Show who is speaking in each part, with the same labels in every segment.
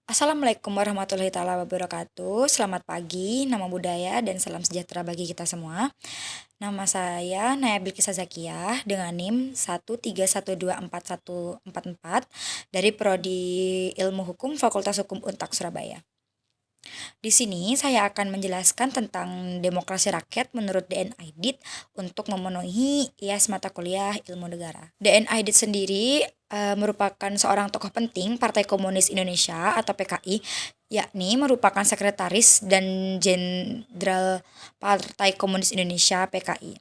Speaker 1: Assalamualaikum warahmatullahi taala wabarakatuh. Selamat pagi, nama budaya dan salam sejahtera bagi kita semua. Nama saya Naya Bilkisa Zakiyah dengan NIM 131241444 dari Prodi Ilmu Hukum Fakultas Hukum Untak Surabaya. Di sini saya akan menjelaskan tentang demokrasi rakyat menurut DN Aidit untuk memenuhi IAS mata kuliah Ilmu Negara. DN Aidit sendiri merupakan seorang tokoh penting Partai Komunis Indonesia atau PKI, yakni merupakan sekretaris dan jenderal Partai Komunis Indonesia PKI.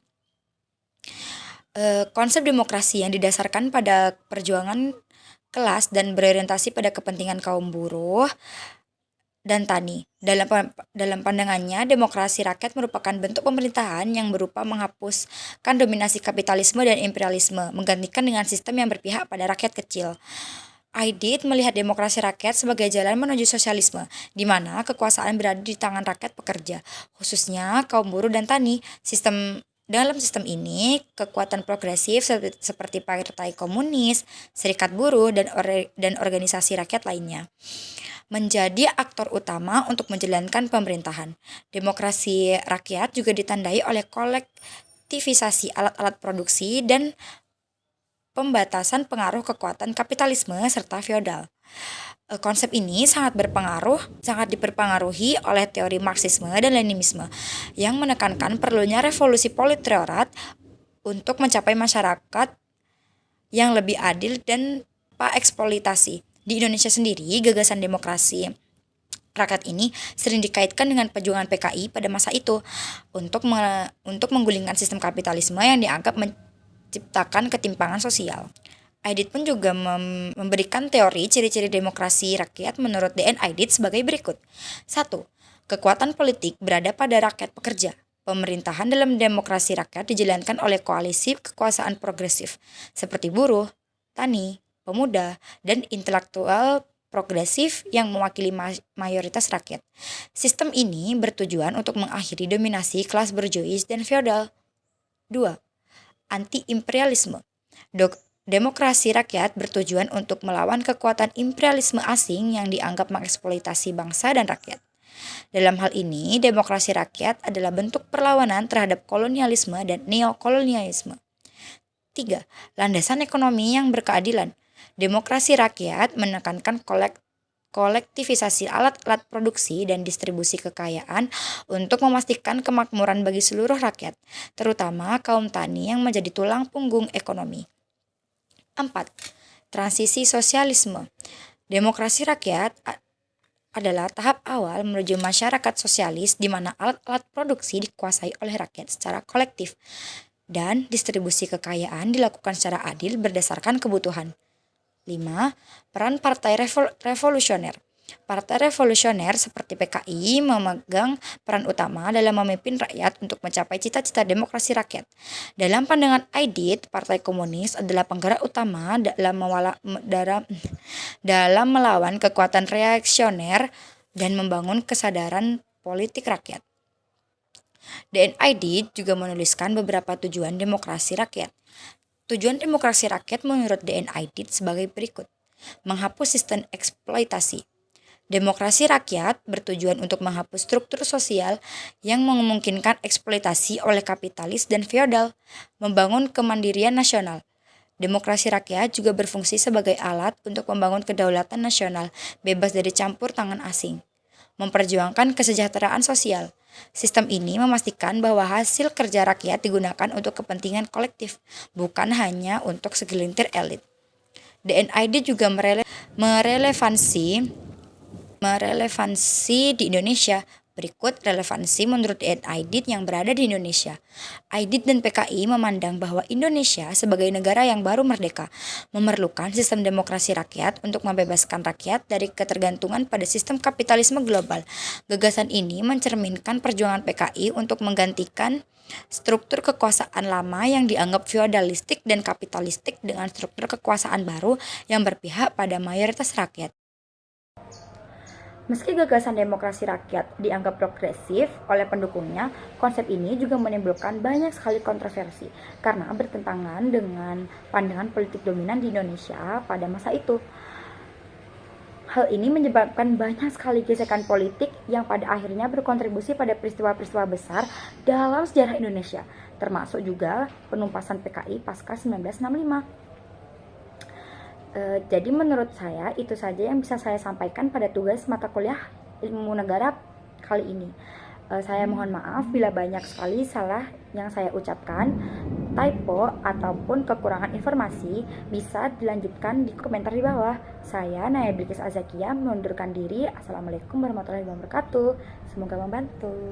Speaker 1: Konsep demokrasi yang didasarkan pada perjuangan kelas dan berorientasi pada kepentingan kaum buruh dan tani. Dalam pandangannya, demokrasi rakyat merupakan bentuk pemerintahan yang berupa menghapuskan dominasi kapitalisme dan imperialisme, menggantikan dengan sistem yang berpihak pada rakyat kecil. Aidit melihat demokrasi rakyat sebagai jalan menuju sosialisme, di mana kekuasaan berada di tangan rakyat pekerja, khususnya kaum buruh dan tani. Dalam sistem ini, kekuatan progresif seperti Partai Komunis, Serikat Buruh, dan organisasi rakyat lainnya menjadi aktor utama untuk menjalankan pemerintahan. Demokrasi rakyat juga ditandai oleh kolektivisasi alat-alat produksi dan pembatasan pengaruh kekuatan kapitalisme serta feodal. Konsep ini sangat diperpengaruhi oleh teori Marxisme dan Leninisme yang menekankan perlunya revolusi proletariat untuk mencapai masyarakat yang lebih adil dan tanpa eksploitasi. Di Indonesia sendiri, gagasan demokrasi rakyat ini sering dikaitkan dengan perjuangan PKI pada masa itu untuk menggulingkan sistem kapitalisme yang dianggap menciptakan ketimpangan sosial. Aidit pun juga memberikan teori ciri-ciri demokrasi rakyat menurut DN Aidit sebagai berikut. 1. Kekuatan politik berada pada rakyat pekerja. Pemerintahan dalam demokrasi rakyat dijalankan oleh koalisi kekuasaan progresif seperti buruh, tani, pemuda, dan intelektual progresif yang mewakili mayoritas rakyat. Sistem ini bertujuan untuk mengakhiri dominasi kelas borjuis dan feodal. 2. Anti-imperialisme. Demokrasi rakyat bertujuan untuk melawan kekuatan imperialisme asing yang dianggap mengeksploitasi bangsa dan rakyat. Dalam hal ini, demokrasi rakyat adalah bentuk perlawanan terhadap kolonialisme dan neokolonialisme. 3. Landasan ekonomi yang berkeadilan. Demokrasi rakyat menekankan kolektivisasi alat-alat produksi dan distribusi kekayaan untuk memastikan kemakmuran bagi seluruh rakyat, terutama kaum tani yang menjadi tulang punggung ekonomi. 4. Transisi sosialisme. Demokrasi rakyat adalah tahap awal menuju masyarakat sosialis di mana alat-alat produksi dikuasai oleh rakyat secara kolektif dan distribusi kekayaan dilakukan secara adil berdasarkan kebutuhan. 5. Peran Partai Revolusioner. Partai revolusioner seperti PKI memegang peran utama dalam memimpin rakyat untuk mencapai cita-cita demokrasi rakyat. Dalam pandangan Aidit, Partai Komunis adalah penggerak utama dalam melawan kekuatan reaksioner dan membangun kesadaran politik rakyat. DN Aidit juga menuliskan beberapa tujuan demokrasi rakyat. Tujuan demokrasi rakyat menurut DN Aidit sebagai berikut. Menghapus sistem eksploitasi. Demokrasi rakyat bertujuan untuk menghapus struktur sosial yang memungkinkan eksploitasi oleh kapitalis dan feodal, membangun kemandirian nasional. Demokrasi rakyat juga berfungsi sebagai alat untuk membangun kedaulatan nasional bebas dari campur tangan asing, memperjuangkan kesejahteraan sosial. Sistem ini memastikan bahwa hasil kerja rakyat digunakan untuk kepentingan kolektif, bukan hanya untuk segelintir elit. DNID juga merelevansi di Indonesia. Berikut relevansi menurut Aidit yang berada di Indonesia. Aidit dan PKI memandang bahwa Indonesia sebagai negara yang baru merdeka memerlukan sistem demokrasi rakyat untuk membebaskan rakyat dari ketergantungan pada sistem kapitalisme global. Gagasan ini mencerminkan perjuangan PKI untuk menggantikan struktur kekuasaan lama yang dianggap feodalistik dan kapitalistik dengan struktur kekuasaan baru yang berpihak pada mayoritas rakyat. Meski gagasan demokrasi rakyat dianggap progresif oleh pendukungnya, konsep ini juga menimbulkan banyak sekali kontroversi karena bertentangan dengan pandangan politik dominan di Indonesia pada masa itu. Hal ini menyebabkan banyak sekali gesekan politik yang pada akhirnya berkontribusi pada peristiwa-peristiwa besar dalam sejarah Indonesia, termasuk juga penumpasan PKI pasca 1965. Jadi menurut saya itu saja yang bisa saya sampaikan pada tugas mata kuliah ilmu negara kali ini. Saya mohon maaf bila banyak sekali salah yang saya ucapkan, typo ataupun kekurangan informasi bisa dilanjutkan di komentar di bawah. Saya Naya Bilkis Azakia mengundurkan diri. Assalamualaikum warahmatullahi wabarakatuh. Semoga membantu.